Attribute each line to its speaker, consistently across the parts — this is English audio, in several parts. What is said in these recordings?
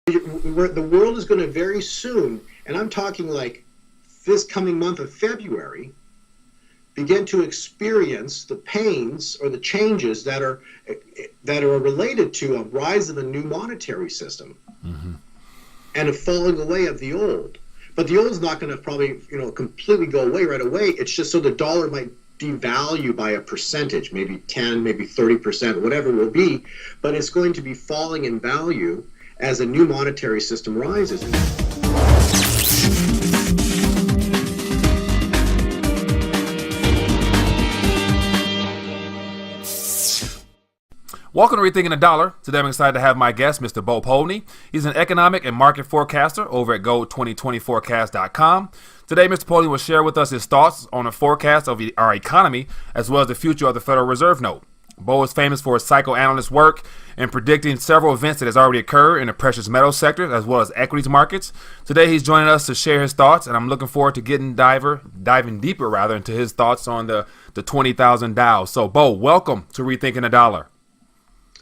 Speaker 1: The world is going to very soon, and I'm talking like this coming month of February, begin to experience the pains or the changes that are related to a rise of a new monetary system, and a falling away of the old. But the old is not going to probably completely go away right away. It's just so the dollar might devalue by a percentage, maybe 10, maybe 30%, whatever it will be, but it's going to be falling in value as a new monetary system rises.
Speaker 2: Welcome to Rethinking the Dollar. Today I'm excited to have my guest, Mr. Polny. He's an economic and market forecaster over at Gold2020Forecast.com. Today, Mr. Polny will share with us his thoughts on the forecast of our economy, as well as the future of the Federal Reserve note. Bo is famous for his psychoanalyst work in predicting several events that has already occurred in the precious metals sector, as well as equities markets. Today, he's joining us to share his thoughts, and I'm looking forward to diving deeper into his thoughts on the 20,000 Dow. So, Bo, welcome to Rethinking the Dollar.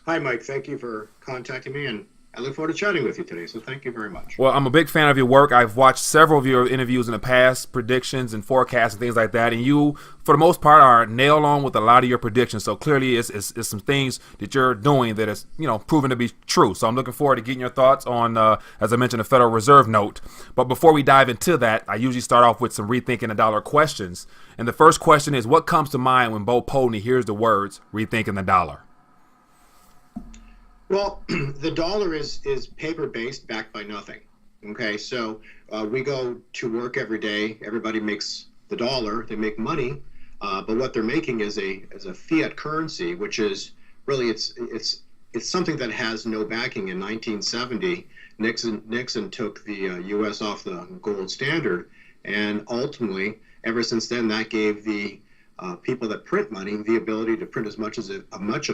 Speaker 1: Hi, Mike. Thank you for contacting me, and I look forward to chatting with you today, so thank you very much.
Speaker 2: Well, I'm a big fan of your work. I've watched several of your interviews in the past, predictions and forecasts and things like that, and you, for the most part, are nailed on with a lot of your predictions. So clearly it's some things that you're doing that is, proven to be true. So I'm looking forward to getting your thoughts on, as I mentioned, the Federal Reserve note. But before we dive into that, I usually start off with some Rethinking the Dollar questions. And the first question is, what comes to mind when Bo Polny hears the words Rethinking the Dollar?
Speaker 1: Well, the dollar is paper-based, backed by nothing. Okay, so we go to work every day. Everybody makes the dollar. They make money, but what they're making is a fiat currency, which is really it's something that has no backing. In 1970, Nixon took the U.S. off the gold standard, and ultimately, ever since then, that gave the people that print money the ability to print as much of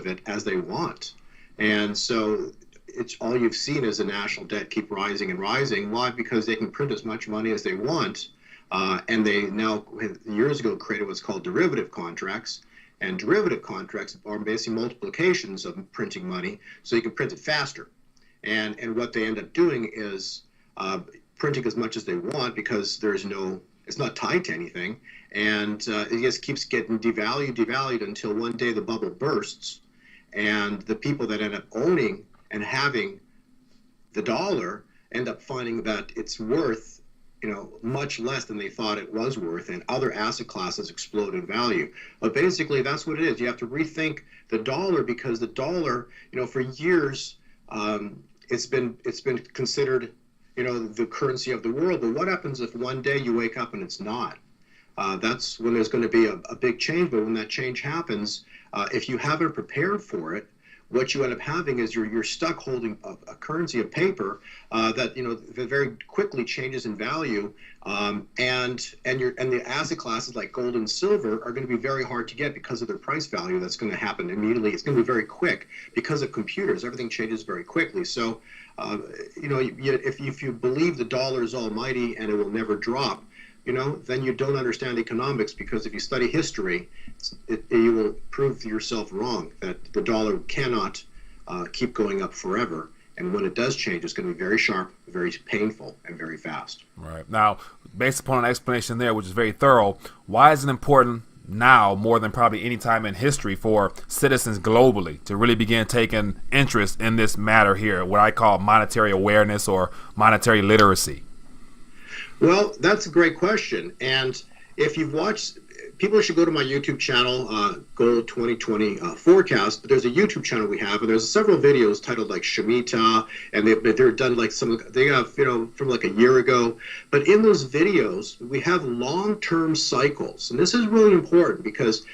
Speaker 1: it as they want. And so it's all you've seen is the national debt keep rising and rising. Why? Because they can print as much money as they want. And they now, years ago, created what's called derivative contracts. And derivative contracts are basically multiplications of printing money, so you can print it faster. And what they end up doing is printing as much as they want because it's not tied to anything. And it just keeps getting devalued until one day the bubble bursts. And the people that end up owning and having the dollar end up finding that it's worth, much less than they thought it was worth, and other asset classes explode in value. But basically, that's what it is. You have to rethink the dollar because the dollar, for years, it's been considered, the currency of the world. But what happens if one day you wake up and it's not? That's when there's going to be a big change. But when that change happens, if you haven't prepared for it, what you end up having is you're stuck holding a currency of paper that very quickly changes in value, and the asset classes like gold and silver are going to be very hard to get because of their price value. That's going to happen immediately. It's going to be very quick because of computers. Everything changes very quickly. So if you believe the dollar is almighty and it will never drop, then you don't understand economics, because if you study history, you will prove yourself wrong that the dollar cannot keep going up forever. And when it does change, it's going to be very sharp, very painful, and very fast.
Speaker 2: Right. Now, based upon an explanation there, which is very thorough, why is it important now, more than probably any time in history, for citizens globally to really begin taking interest in this matter here, what I call monetary awareness or monetary literacy?
Speaker 1: Well, that's a great question. And if you've watched, people should go to my YouTube channel, Gold2020Forecast. But there's a YouTube channel we have, and there's several videos titled like Shemitah, and they're done like they have, from like a year ago. But in those videos, we have long-term cycles. And this is really important because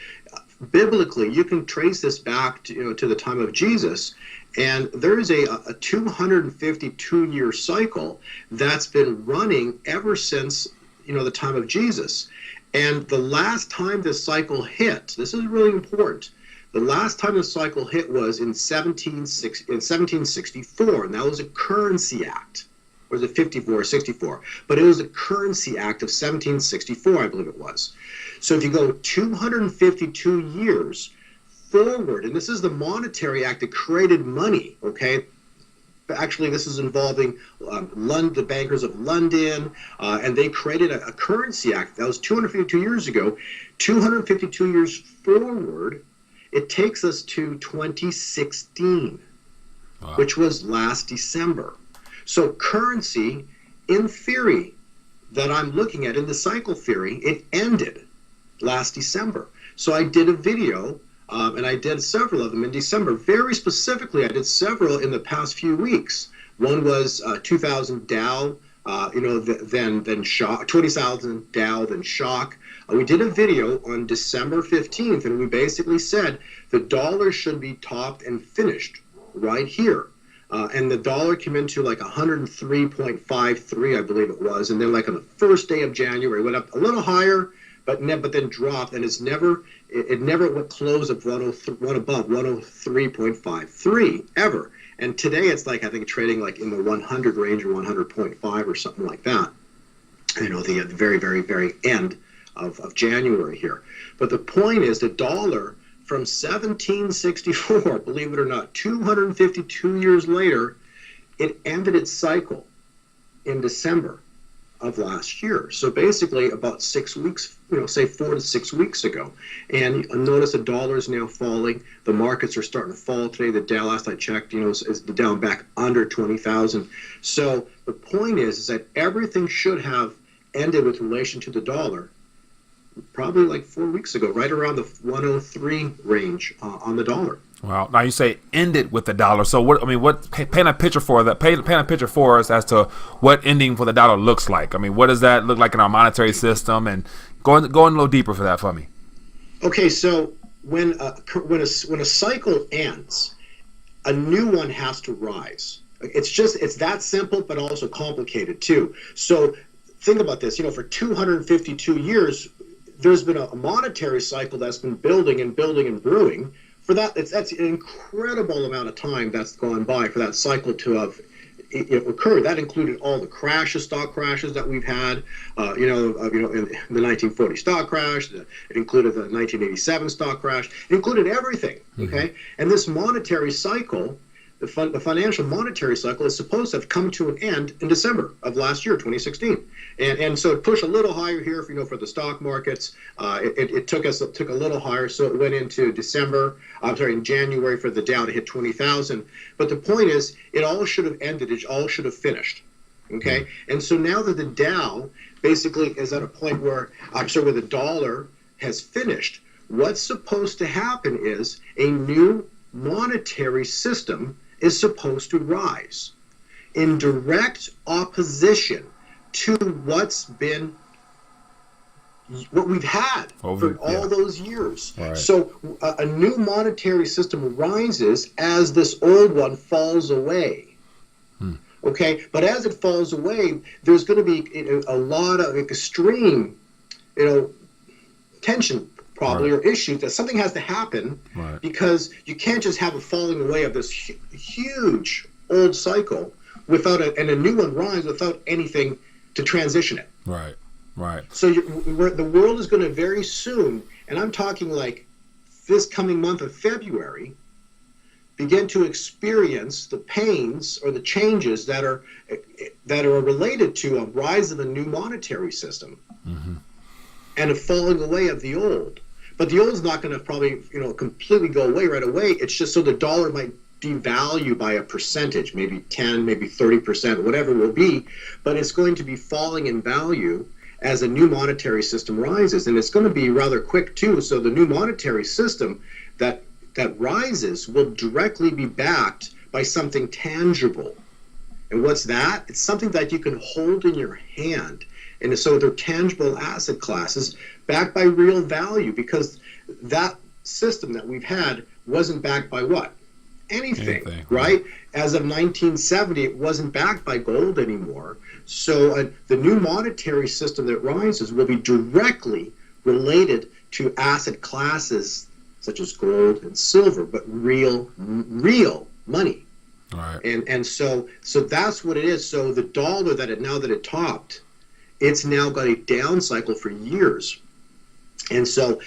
Speaker 1: biblically, you can trace this back to the time of Jesus. And there is a 252-year cycle that's been running ever since, the time of Jesus. And the last time this cycle hit, this is really important, the last time the cycle hit was in 1764, and that was a Currency Act. Or was it 54 or 64? But it was a Currency Act of 1764, I believe it was. So if you go 252 years forward, and this is the Monetary Act that created money, okay? Actually, this is involving the bankers of London, and they created a currency act that was 252 years ago. 252 years forward, it takes us to 2016, wow, which was last December. So currency, in theory, that I'm looking at in the cycle theory, it ended last December. So I did a video, and I did several of them in December. Very specifically, I did several in the past few weeks. One was 2,000 Dow, then shock, 20,000 Dow, then shock. We did a video on December 15th, and we basically said the dollar should be topped and finished right here. And the dollar came into like 103.53, I believe it was. And then like on the first day of January, it went up a little higher, but then dropped. And it never went close of one above 103.53 ever. And today it's like, I think trading like in the 100 range or 100.5 or something like that. The very, very, very end of January here. But the point is the dollar from 1764, believe it or not, 252 years later, it ended its cycle in December of last year. So basically about 6 weeks, say 4 to 6 weeks ago. And notice the dollar is now falling. The markets are starting to fall today. The Dow, last I checked, is down back under 20,000. So the point is that everything should have ended with relation to the dollar probably like 4 weeks ago, right around the 103 range on the dollar.
Speaker 2: Wow. Now you say ended with the dollar. So paint a picture for that. Paint a picture for us as to what ending for the dollar looks like. I mean, what does that look like in our monetary system? And go in a little deeper for that for me.
Speaker 1: Okay, so when a cycle ends, a new one has to rise. It's that simple, but also complicated too. So think about this. For 252 years, there's been a monetary cycle that's been building and brewing. For that, that's an incredible amount of time that's gone by for that cycle to have occurred. That included all the crashes, stock crashes that we've had. In the 1940 stock crash. It included the 1987 stock crash. It included everything. Okay, and this monetary cycle, the financial monetary cycle, is supposed to have come to an end in December of last year, 2016. And so it pushed a little higher here for the stock markets. It took a little higher, so it went into in January for the Dow to hit 20,000. But the point is, it all should have ended. It all should have finished. Okay? And so now that the Dow basically is at a point where the dollar has finished, what's supposed to happen is a new monetary system is supposed to rise in direct opposition to what we've had for all those years. Right. So a new monetary system rises as this old one falls away. Okay, but as it falls away, there's going to be a lot of extreme, tension probably, or issues that something has to happen, because you can't just have a falling away of this huge old cycle and a new one rise without anything to transition it. Right. So the world is going to very soon, and I'm talking like this coming month of February, begin to experience the pains or the changes that are related to a rise of a new monetary system and a falling away of the old. But the old is not going to probably completely go away right away. It's just so the dollar might devalue by a percentage, maybe 10, maybe 30%, whatever it will be, but it's going to be falling in value as a new monetary system rises, and it's going to be rather quick too. So the new monetary system that rises will directly be backed by something tangible. And what's that? It's something that you can hold in your hand. And so they're tangible asset classes backed by real value, because that system that we've had wasn't backed by what? Anything, right? As of 1970, it wasn't backed by gold anymore. So the new monetary system that rises will be directly related to asset classes such as gold and silver, but real money.
Speaker 2: Right.
Speaker 1: And so that's what it is. So the dollar that it topped, it's now got a down cycle for years. And so,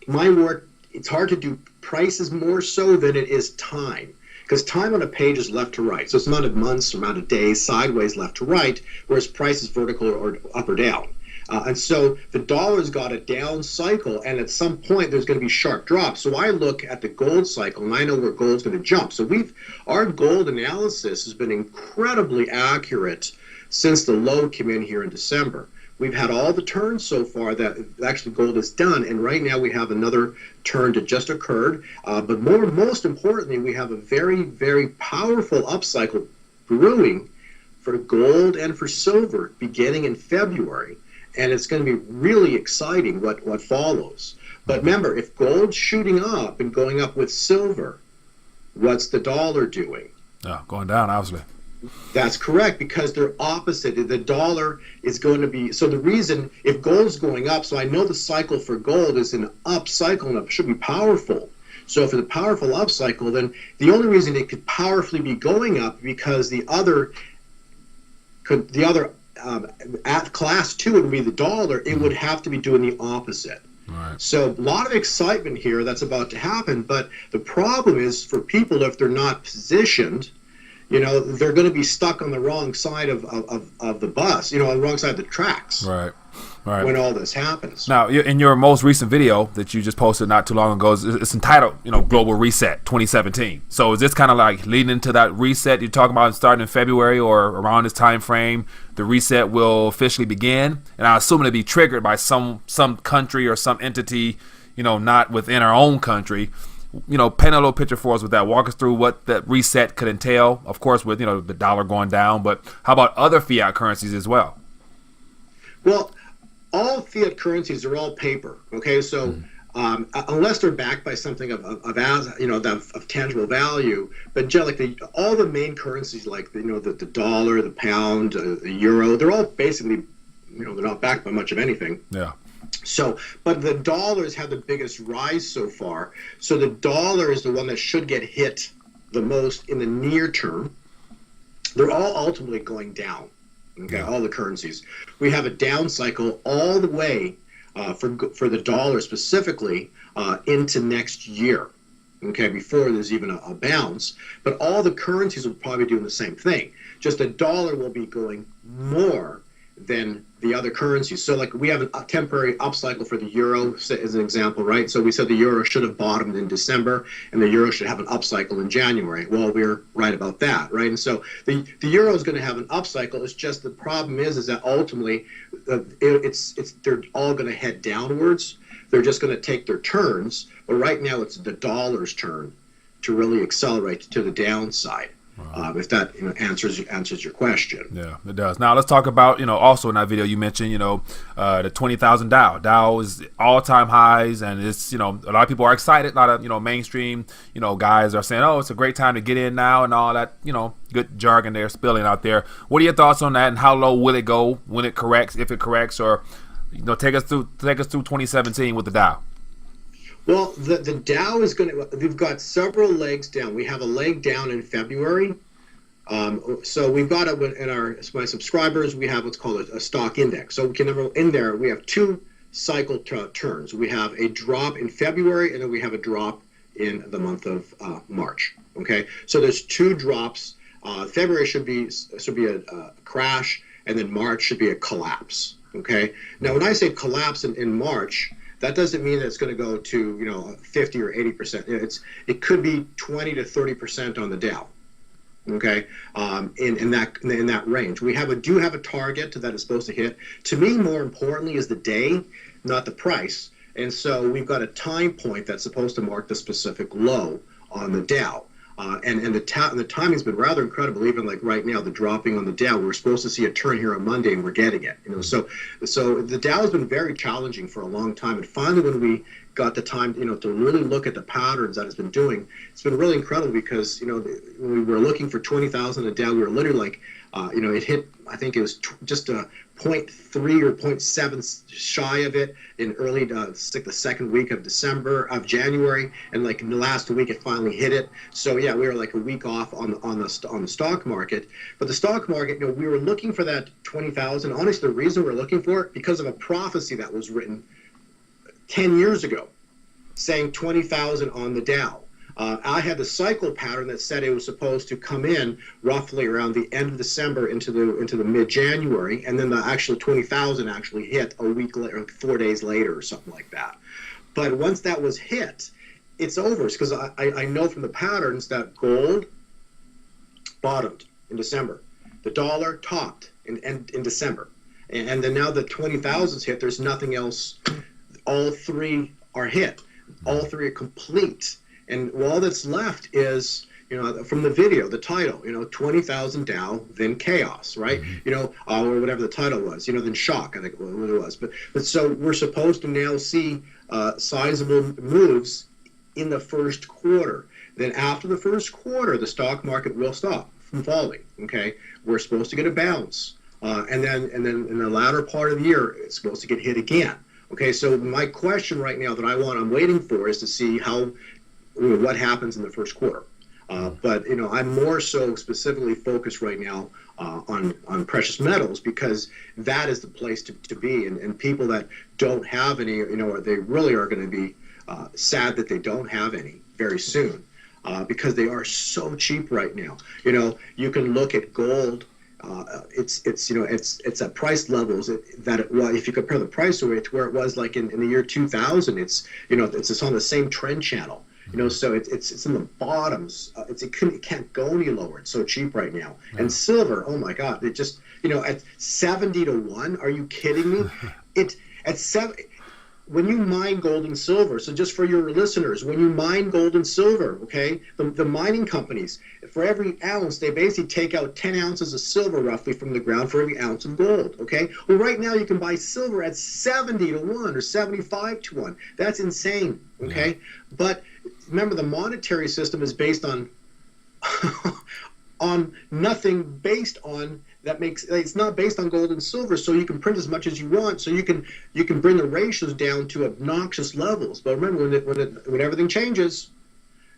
Speaker 1: my work, it's hard to do prices more so than it is time. because time on a page is left to right. So it's amount of months, amount of days, sideways left to right, whereas price is vertical or up or down. And so the dollar's got a down cycle, and at some point there's going to be sharp drops. So I look at the gold cycle, and I know where gold's going to jump. So our gold analysis has been incredibly accurate since the low came in here in December. We've had all the turns so far that actually gold is done, and right now we have another turn that just occurred. But most importantly, we have a very, very powerful upcycle brewing for gold and for silver beginning in February. And it's going to be really exciting what follows. But remember, if gold's shooting up and going up with silver, what's the dollar doing?
Speaker 2: Going down, obviously.
Speaker 1: That's correct, because they're opposite. The dollar is going to be, so the reason, if gold's going up, so I know the cycle for gold is an up cycle and it should be powerful. So if it's a powerful up cycle, then the only reason it could powerfully be going up because the other at class 2 would be the dollar, it would have to be doing the opposite.
Speaker 2: Right.
Speaker 1: So a lot of excitement here that's about to happen, but the problem is for people, if they're not positioned, they're going to be stuck on the wrong side of the bus, on the wrong side of the tracks.
Speaker 2: Right.
Speaker 1: When all this happens.
Speaker 2: Now, in your most recent video that you just posted not too long ago, it's entitled, Global Reset 2017. So is this kind of like leading into that reset you're talking about starting in February or around this time frame? The reset will officially begin, and I assume it'll be triggered by some country or some entity, not within our own country. Paint a little picture for us with that. Walk us through what that reset could entail. Of course, with the dollar going down, but how about other fiat currencies as well?
Speaker 1: Well, all fiat currencies are all paper. Okay, so unless they're backed by something of tangible value, but generally, all the main currencies like the dollar, the pound, the euro, they're all basically they're not backed by much of anything.
Speaker 2: Yeah.
Speaker 1: So, but the dollars have the biggest rise so far. So the dollar is the one that should get hit the most in the near term. They're all ultimately going down. Okay,
Speaker 2: yeah.
Speaker 1: All the currencies. We have a down cycle all the way for the dollar specifically into next year. Okay, before there's even a bounce. But all the currencies will probably be doing the same thing. Just the dollar will be going more than the other currencies. So like we have a temporary upcycle for the euro as an example, right? So we said the euro should have bottomed in December and the euro should have an upcycle in January. Well, we're right about that, right? And so the euro is going to have an upcycle. It's just the problem is that ultimately they're all going to head downwards. They're just going to take their turns. But right now it's the dollar's turn to really accelerate to the downside. If that answers your question.
Speaker 2: Yeah, it does. Now let's talk about also in that video you mentioned the 20,000 Dow. Dow is all-time highs, and it's a lot of people are excited. A lot of mainstream guys are saying, oh, it's a great time to get in now, and all that good jargon they're spilling out there. What are your thoughts on that, and how low will it go when it corrects, if it corrects, or take us through 2017 with the Dow?
Speaker 1: Well, the Dow is going to, we've got several legs down. We have a leg down in February. So we've got in my subscribers, we have what's called a stock index. So in there, we have two cycle turns. We have a drop in February, and then we have a drop in the month of March. Okay, so there's two drops. February should be a crash, and then March should be a collapse. Okay, now when I say collapse in March, that doesn't mean that it's going to go to 50 or 80%. It could be 20 to 30% on the Dow. Okay, in that range, we do have a target that is supposed to hit. To me, more importantly, is the day, not the price. And so we've got a time point that's supposed to mark the specific low on the Dow. And the timing's been rather incredible. Even like right now, the dropping on the Dow, we're supposed to see a turn here on Monday, and we're getting it. So the Dow has been very challenging for a long time. And finally, when we got the time, to really look at the patterns that it's been doing, it's been really incredible because when we were looking for 20,000 a Dow, we were literally like, it hit. I think it was just a 0.3 or 0.7 shy of it in early, like the second week of January, and like in the last week it finally hit it. So yeah, we were like a week off on the stock market. But the stock market, we were looking for that 20,000. Honestly, the reason we're looking for it because of a prophecy that was written 10 years ago, saying 20,000 on the Dow. I had the cycle pattern that said it was supposed to come in roughly around the end of December into the mid-January, and then the actual 20,000 actually hit a week later, 4 days later, or something like that. But once that was hit, it's over, because I know from the patterns that gold bottomed in December, the dollar topped in December, and then now the 20,000's hit. There's nothing else. All three are hit. All three are complete. And all that's left is, from the video, the title, 20,000 Dow, then chaos, right? Or whatever the title was, then shock, I think what it was. But so we're supposed to now see sizable moves in the first quarter. Then after the first quarter, the stock market will stop from falling. Okay, we're supposed to get a bounce, and then in the latter part of the year, it's supposed to get hit again. Okay, so my question right now that I'm waiting for is to see what happens in the first quarter. But I'm more so specifically focused right now on precious metals, because that is the place to be. And people that don't have any, they really are going to be sad that they don't have any very soon, because they are so cheap right now. You can look at gold. It's at price levels if you compare the price to where it was like in the year 2000, it's on the same trend channel. So it's in the bottoms. It can't go any lower. It's so cheap right now. Yeah. And silver, oh my God, it just at 70 to 1. Are you kidding me? When you mine gold and silver, so just for your listeners, when you mine gold and silver, okay, the mining companies, for every ounce, they basically take out 10 ounces of silver roughly from the ground for every ounce of gold, okay? Well, right now you can buy silver at 70 to 1 or 75 to 1. That's insane, okay? Yeah. But remember, the monetary system is based on on nothing based on it's not based on gold and silver, so you can print as much as you want, so you can bring the ratios down to obnoxious levels. But remember, when everything changes,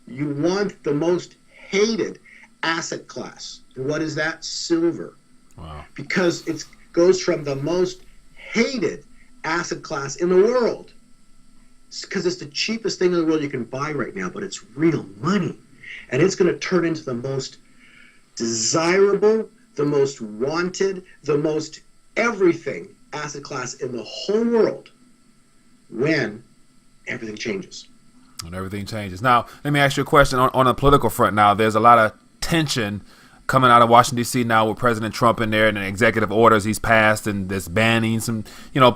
Speaker 1: you want the most hated asset class. And what is that? Silver. Wow. Because it goes from the most hated asset class in the world, because it's the cheapest thing in the world you can buy right now, but it's real money. And it's going to turn into the most desirable, the most wanted, the most everything asset class in the whole world when everything changes.
Speaker 2: When everything changes. Now, let me ask you a question on a political front. Now, there's a lot of tension coming out of Washington, D.C. now with President Trump in there and the executive orders he's passed and this banning some,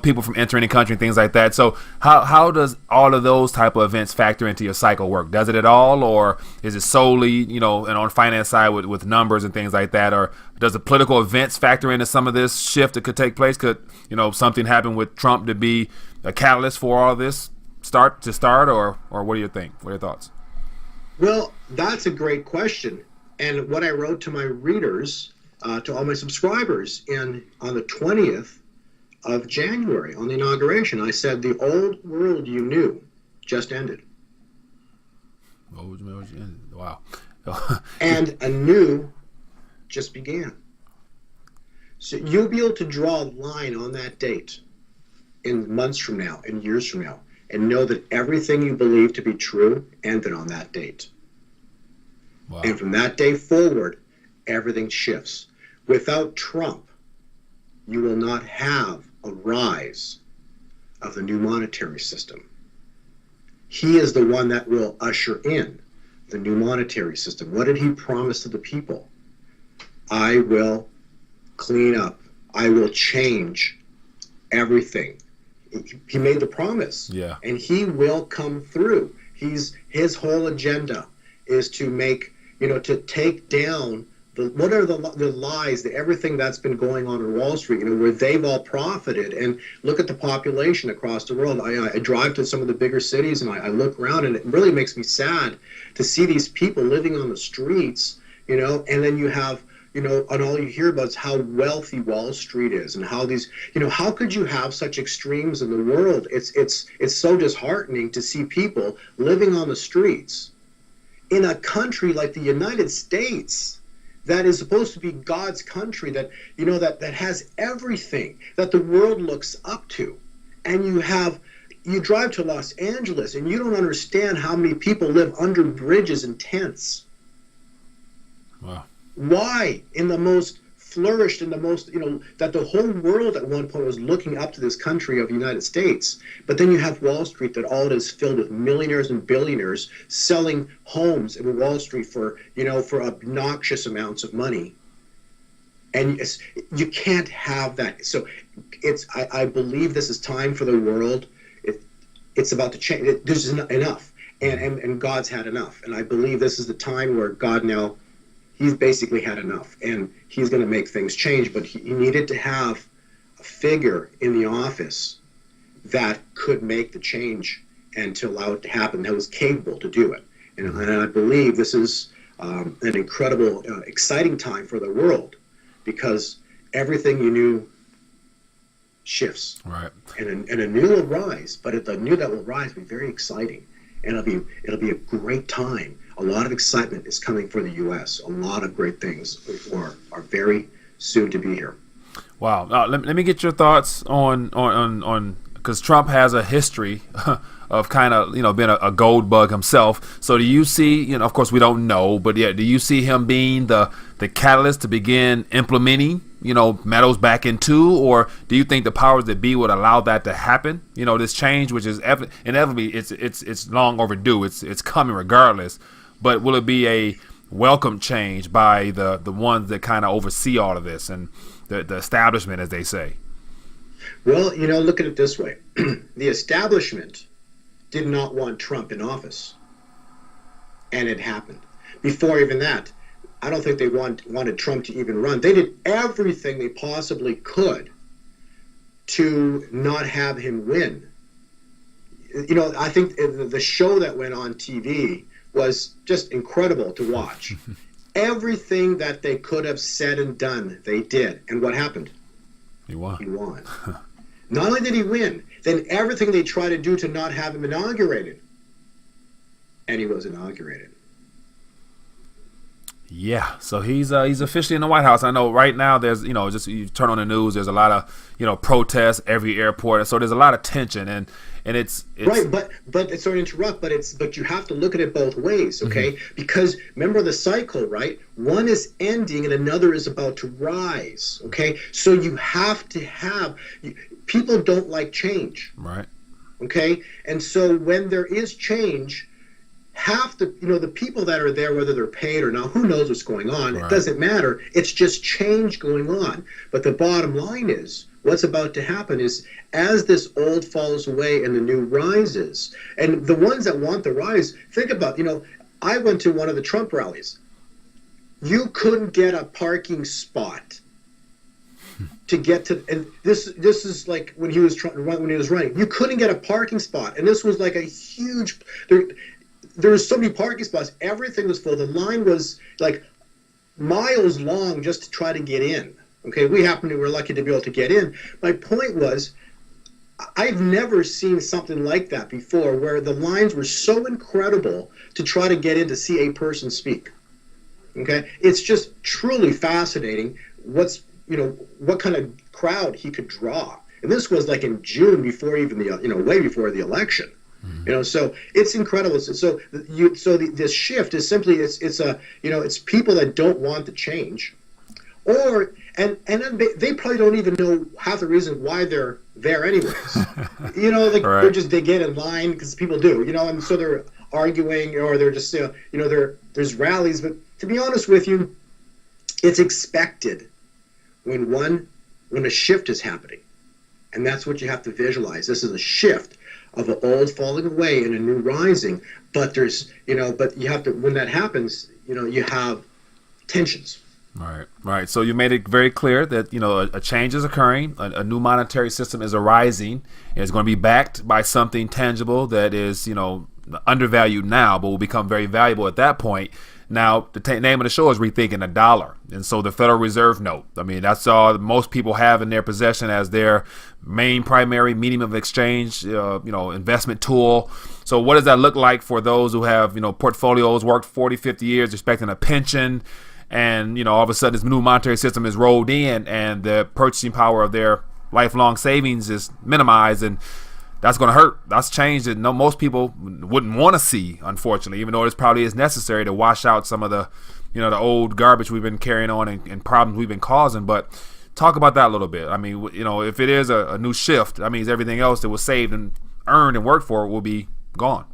Speaker 2: people from entering the country and things like that. So how does all of those type of events factor into your cycle work? Does it at all, or is it solely, and on the finance side with numbers and things like that? Or does the political events factor into some of this shift that could take place? Could, something happen with Trump to be a catalyst for all this start, or what do you think? What are your thoughts?
Speaker 1: Well, that's a great question. And what I wrote to my readers, to all my subscribers, on the 20th of January, on the inauguration, I said, the old world you knew just ended.
Speaker 2: Wow.
Speaker 1: And a new just began. So you'll be able to draw a line on that date in months from now, in years from now, and know that everything you believe to be true ended on that date. Wow. And from that day forward, everything shifts. Without Trump, you will not have a rise of the new monetary system. He is the one that will usher in the new monetary system. What did he promise to the people? I will clean up. I will change everything. He made the promise. Yeah. And he will come through. His whole agenda is to make, to take down what are the lies, everything that's been going on Wall Street, where they've all profited. And look at the population across the world. I drive to some of the bigger cities and I look around, and it really makes me sad to see these people living on the streets, and then you have, and all you hear about is how wealthy Wall Street is, and how these, how could you have such extremes in the world? It's so disheartening to see people living on the streets in a country like the United States, that is supposed to be God's country, that that has everything that the world looks up to, and you have you drive to Los Angeles and you don't understand how many people live under bridges and tents.
Speaker 2: Wow.
Speaker 1: Why? In the most flourished, in the most, that the whole world at one point was looking up to this country of the United States. But then you have Wall Street, that all it is filled with millionaires and billionaires selling homes in Wall Street for obnoxious amounts of money. And you can't have that. So I believe this is time for the world. It's about to change. There's enough. And God's had enough. And I believe this is the time where God now, he's basically had enough. And he's going to make things change. But he needed to have a figure in the office that could make the change and to allow it to happen, that was capable to do it. And I believe this is an incredible, exciting time for the world, because everything you knew shifts.
Speaker 2: Right.
Speaker 1: And a new will rise, but the new that will rise will be very exciting. And it'll be a great time. A lot of excitement is coming for the U.S. A lot of great things are very soon to be here.
Speaker 2: Wow. Let me get your thoughts on because Trump has a history of kind of, being a gold bug himself. So do you see, of course we don't know, but yeah, do you see him being the catalyst to begin implementing, metals back into, or do you think the powers that be would allow that to happen? This change, which is inevitably, it's long overdue. It's coming regardless, but will it be a welcome change by the ones that kind of oversee all of this and the establishment, as they say?
Speaker 1: Well, look at it this way. The establishment did not want Trump in office. And it happened. Before even that, I don't think they wanted Trump to even run. They did everything they possibly could to not have him win. I think the show that went on TV was just incredible to watch. Everything that they could have said and done, they did. And what happened?
Speaker 2: He won.
Speaker 1: He won. Not only did he win, then everything they tried to do to not have him inaugurated. And he was inaugurated.
Speaker 2: Yeah, so he's officially in the White House. I know right now there's, just you turn on the news, there's a lot of, protests every airport. So there's a lot of tension and it's
Speaker 1: right, but sorry to interrupt, but you have to look at it both ways, okay? Mm-hmm. Because remember the cycle, right? One is ending and another is about to rise, okay? So you have to have, people don't like change.
Speaker 2: Right.
Speaker 1: Okay? And so when there is change, half the people that are there, whether they're paid or not, who knows what's going on? Right. It doesn't matter. It's just change going on. But the bottom line is, what's about to happen is, as this old falls away and the new rises, and the ones that want the rise, think about, I went to one of the Trump rallies. You couldn't get a parking spot to get to, and this is like when he was running. You couldn't get a parking spot, and this was like a huge. There was so many parking spots. Everything was full. The line was like miles long just to try to get in. Okay, we're lucky to be able to get in. My point was, I've never seen something like that before, where the lines were so incredible to try to get in to see a person speak. Okay, it's just truly fascinating. What kind of crowd he could draw, and this was like in June, before even the way before the election. So it's incredible. So this shift is simply it's people that don't want the change, and then they probably don't even know half the reason why they're there anyways. Right. They get in line because people do, and so they're arguing, or they're just there's rallies. But to be honest with you, it's expected when a shift is happening, and that's what you have to visualize. This is a shift of an old falling away and a new rising, but there's, but you have to, when that happens, you have tensions.
Speaker 2: Right. So you made it very clear that, a change is occurring, a new monetary system is arising, and it's going to be backed by something tangible that is, undervalued now, but will become very valuable at that point. Now, the name of the show is Rethinking the Dollar. And so the Federal Reserve note, that's all most people have in their possession as their main primary medium of exchange, investment tool. So what does that look like for those who have, portfolios, worked 40, 50 years, expecting a pension, and, all of a sudden this new monetary system is rolled in and the purchasing power of their lifelong savings is minimized, and that's going to hurt. That's change that most people wouldn't want to see, unfortunately, even though it probably is necessary to wash out some of the, the old garbage we've been carrying on and problems we've been causing. But talk about that a little bit. I mean, if it is a new shift, that means everything else that was saved and earned and worked for will be gone.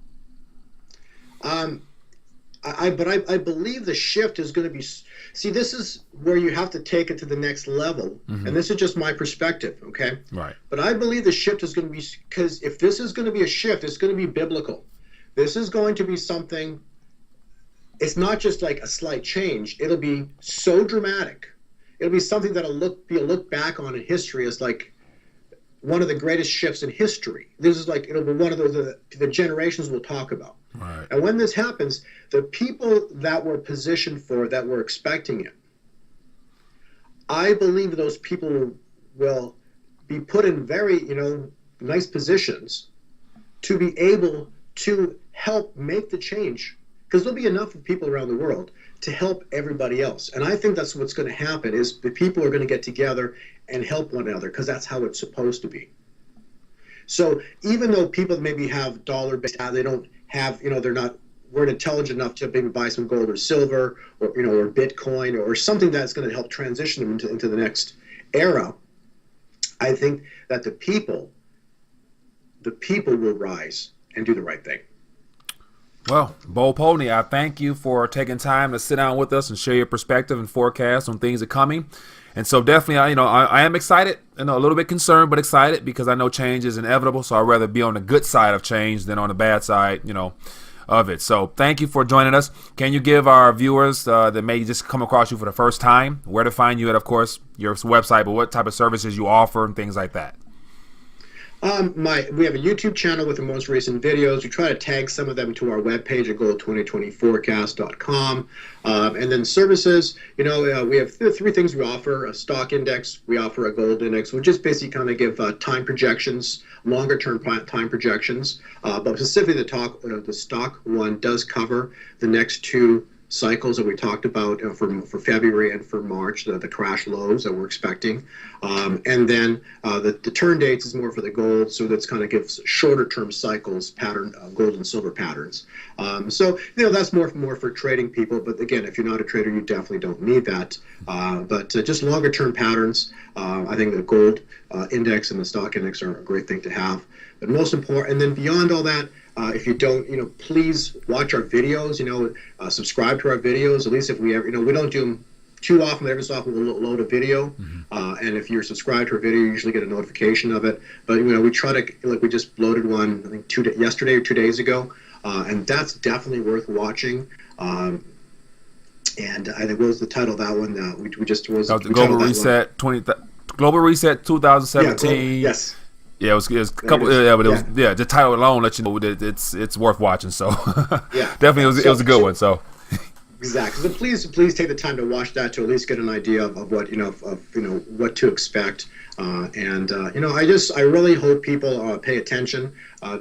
Speaker 1: I believe the shift is going to be. See, this is where you have to take it to the next level, and this is just my perspective, okay?
Speaker 2: Right.
Speaker 1: But I believe the shift is going to be, because if this is going to be a shift, it's going to be biblical. This is going to be something. It's not just like a slight change. It'll be so dramatic. It'll be something that'll be a look back on in history as like one of the greatest shifts in history. This is like, it'll be one of the generations we'll talk about.
Speaker 2: Right.
Speaker 1: And when this happens, the people that were positioned for, that were expecting it, I believe those people will be put in very, nice positions to be able to help make the change, because there'll be enough of people around the world to help everybody else. And I think that's what's going to happen, is the people are going to get together and help one another, because that's how it's supposed to be. So even though people maybe have dollar-based, they don't have, weren't intelligent enough to maybe buy some gold or silver or, or Bitcoin or something that's going to help transition them into the next era, I think that the people will rise and do the right thing.
Speaker 2: Well, Bo Polny, I thank you for taking time to sit down with us and share your perspective and forecast on things that are coming. And so definitely, I am excited, a little bit concerned, but excited, because I know change is inevitable. So I'd rather be on the good side of change than on the bad side, of it. So thank you for joining us. Can you give our viewers that may just come across you for the first time where to find you at, of course, your website, but what type of services you offer and things like that?
Speaker 1: We have a YouTube channel with the most recent videos. We try to tag some of them to our webpage at Gold2020Forecast.com. And then services, we have three things we offer: a stock index, we offer a gold index, which just basically kind of give time projections, longer term time projections. But specifically the stock one does cover the next two cycles that we talked about for February and for March, the crash lows that we're expecting. And then the turn dates is more for the gold, so that's kind of gives shorter term cycles, gold and silver patterns. So that's more for trading people, but again, if you're not a trader, you definitely don't need that. But just longer term patterns, I think the gold index and the stock index are a great thing to have. But most important, and then beyond all that, if you don't, please watch our videos, subscribe to our videos. At least if we ever, we don't do them too often, but every so often we'll load a video. And if you're subscribed to our video, you usually get a notification of it. But, we try to, we just loaded one, I think yesterday or 2 days ago. And that's definitely worth watching. And I think what was the title of that one? We just was
Speaker 2: Global Reset Global Reset 2017.
Speaker 1: Yes.
Speaker 2: Yeah, it was a couple. Yeah, but it was the title alone lets you know that it's worth watching. So definitely it was a good one. So
Speaker 1: exactly. So please take the time to watch that to at least get an idea of what what to expect. I really hope people pay attention.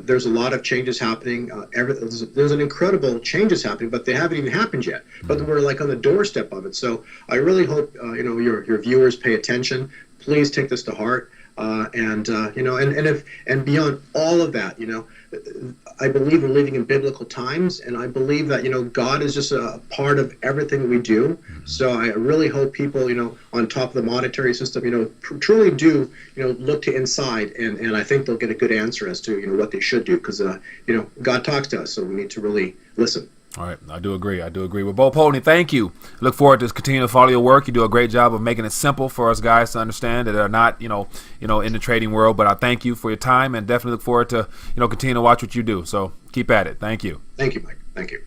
Speaker 1: There's a lot of changes happening. There's an incredible changes happening, but they haven't even happened yet. But we're like on the doorstep of it. So I really hope your viewers pay attention. Please take this to heart. And beyond all of that, I believe we're living in biblical times, and I believe that, God is just a part of everything we do. So I really hope people, on top of the monetary system, truly do, look to inside, and I think they'll get a good answer as to, what they should do, because, God talks to us, so we need to really listen.
Speaker 2: All right, I do agree. Well, Bo Polny, thank you. Look forward to continuing to follow your work. You do a great job of making it simple for us guys to understand that are not, in the trading world. But I thank you for your time, and definitely look forward to, continue to watch what you do. So keep at it. Thank you.
Speaker 1: Thank you, Mike. Thank you.